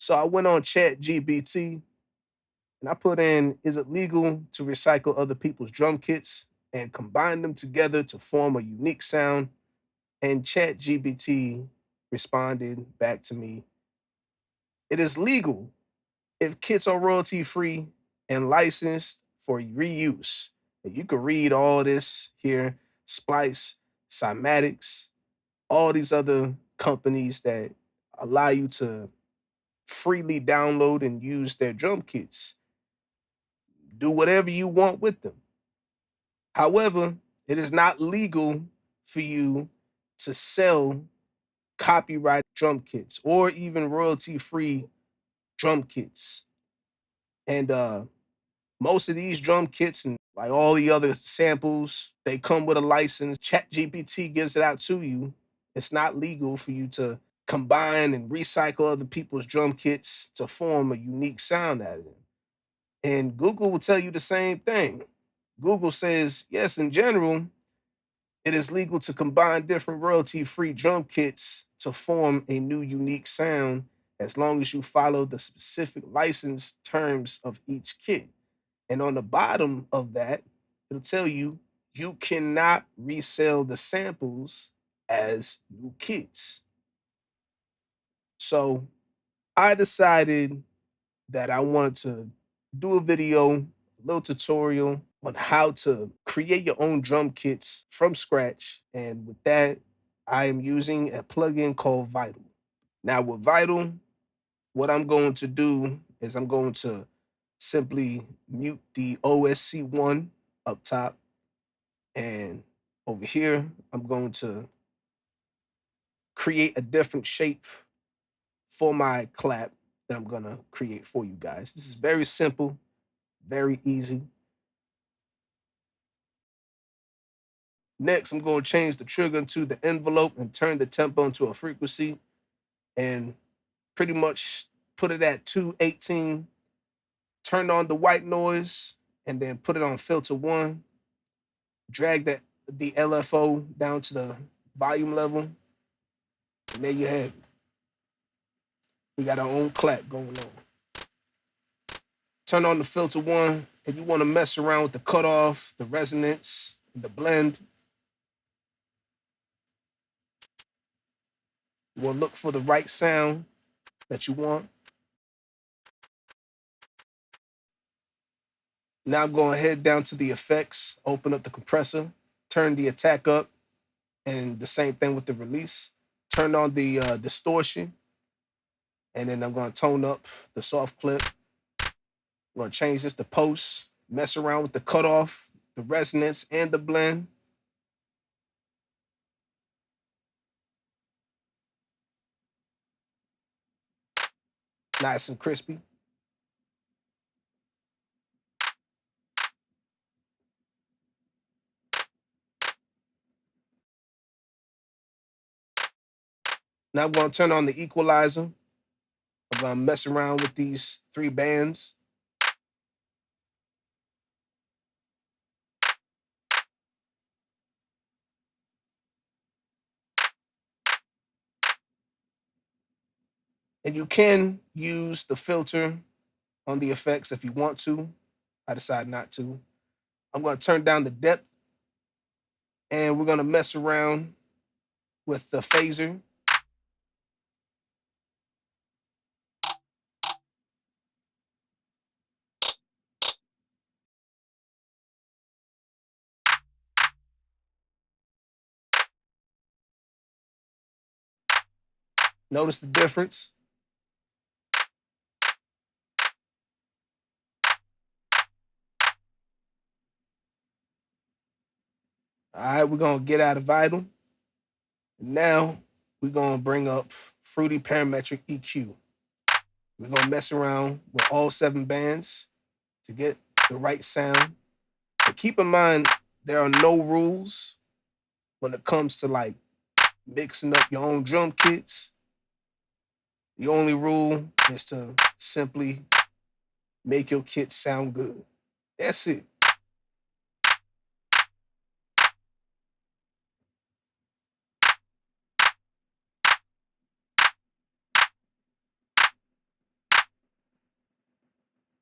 So I went on ChatGPT and I put in, is it legal to recycle other people's drum kits and combine them together to form a unique sound? And ChatGPT responded back to me, it is legal if kits are royalty free and licensed for reuse. And you can read all this here, Splice, Cymatics, all these other companies that allow you to freely download and use their drum kits. Do whatever you want with them. However, it is not legal for you to sell copyright drum kits or even royalty free drum kits. And most of these drum kits and like all the other samples, they come with a license. ChatGPT gives it out to you. It's not legal for you to combine and recycle other people's drum kits to form a unique sound out of them. And Google will tell you the same thing. Google says, yes, in general, it is legal to combine different royalty free drum kits to form a new unique sound as long as you follow the specific license terms of each kit. And on the bottom of that, it'll tell you you cannot resell the samples as new kits. So I decided that I wanted to do a video, a little tutorial on how to create your own drum kits from scratch. And with that, I am using a plugin called Vital. Now, with Vital, what I'm going to do is I'm going to simply mute the OSC1 up top. And over here, I'm going to create a different shape for my clap that I'm going to create for you guys. This is very simple, very easy. Next, I'm going to change the trigger into the envelope and turn the tempo into a frequency and pretty much put it at 218. Turn on the white noise and then put it on filter 1. Drag the LFO down to the volume level. And there you have it. We got our own clap going on. Turn on the filter 1 and you want to mess around with the cutoff, the resonance, and the blend. You want to look for the right sound that you want. Now I'm going to head down to the effects, open up the compressor, turn the attack up, and the same thing with the release. Turn on the distortion, and then I'm going to tone up the soft clip. I'm going to change this to post, mess around with the cutoff, the resonance, and the blend. Nice and crispy. Now I'm going to turn on the equalizer. I'm going to mess around with these 3 bands. And you can use the filter on the effects if you want to. I decide not to. I'm going to turn down the depth, and we're going to mess around with the phaser. Notice the difference. All right, we're going to get out of Vital. Now we're going to bring up Fruity Parametric EQ. We're going to mess around with all 7 bands to get the right sound. But keep in mind, there are no rules when it comes to like mixing up your own drum kits. The only rule is to simply make your kit sound good. That's it.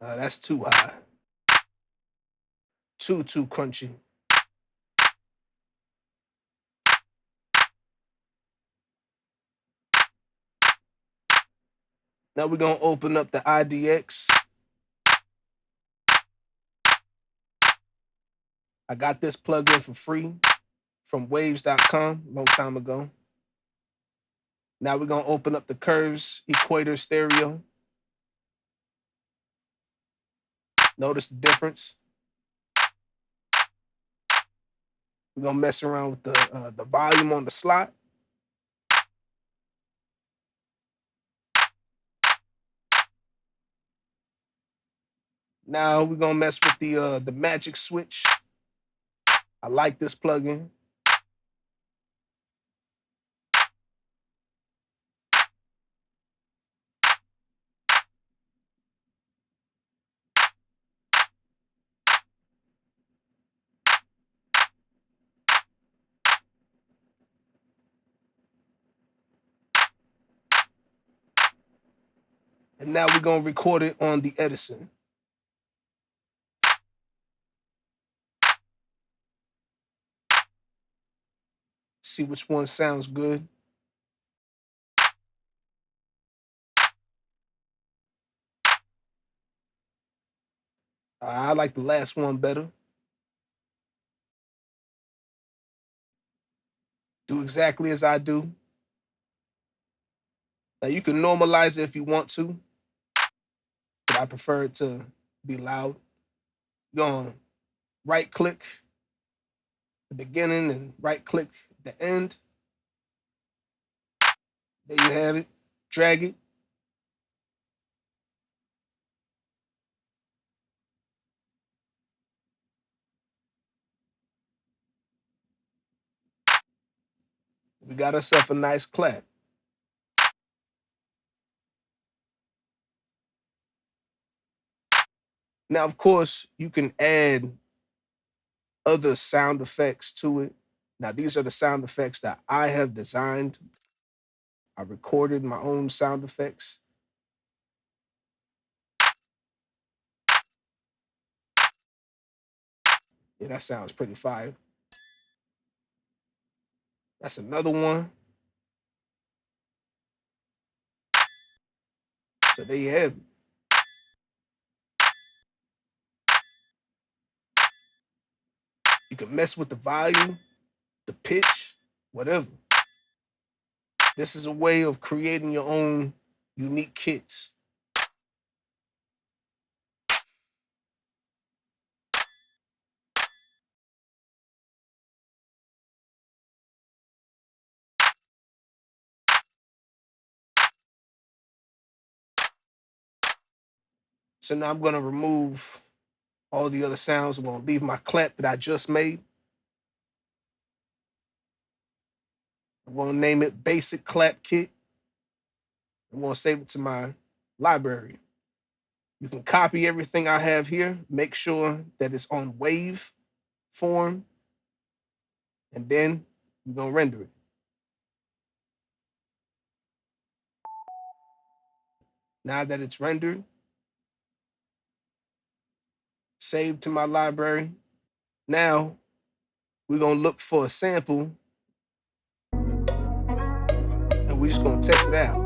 That's too high. Too crunchy. Now we're gonna open up the IDX. I got this plugin for free from waves.com a long time ago. Now we're gonna open up the Curves Equator Stereo. Notice the difference. We're gonna mess around with the volume on the slot. Now we're gonna mess with the magic switch. I like this plugin. And now we're gonna record it on the Edison. See which one sounds good. I like the last one better. Do exactly as I do. Now you can normalize it if you want to, but I prefer it to be loud. You're gonna right click the beginning and right click the end. There you have it. Drag it. We got ourselves a nice clap. Now, of course, you can add other sound effects to it. Now, these are the sound effects that I have designed. I recorded my own sound effects. Yeah, that sounds pretty fire. That's another one. So there you have it. You can mess with the volume, the pitch, whatever. This is a way of creating your own unique kits. So now I'm going to remove all the other sounds. I'm going to leave my clap that I just made. I'm going to name it Basic Clap Kit. I'm going to save it to my library. You can copy everything I have here, make sure that it's on wave form, and then you're going to render it. Now that it's rendered, saved to my library. Now we're going to look for a sample and we're just going to test it out.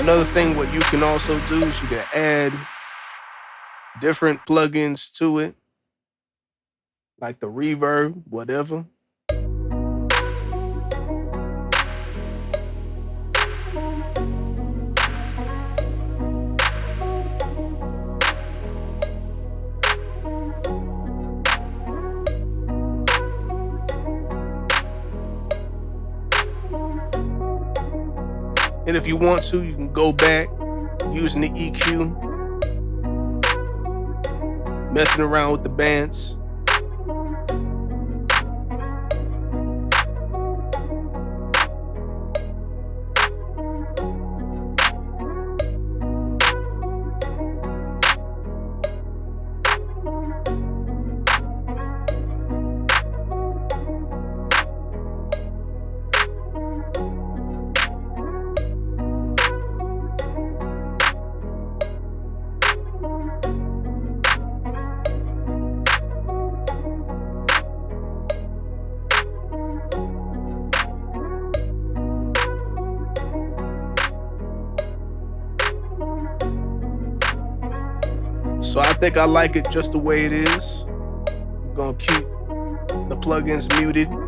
Another thing, what you can also do is you can add different plugins to it, like the reverb, whatever. And if you want to, you can go back using the EQ, messing around with the bands. So I think I like it just the way it is. I'm gonna keep the plugins muted.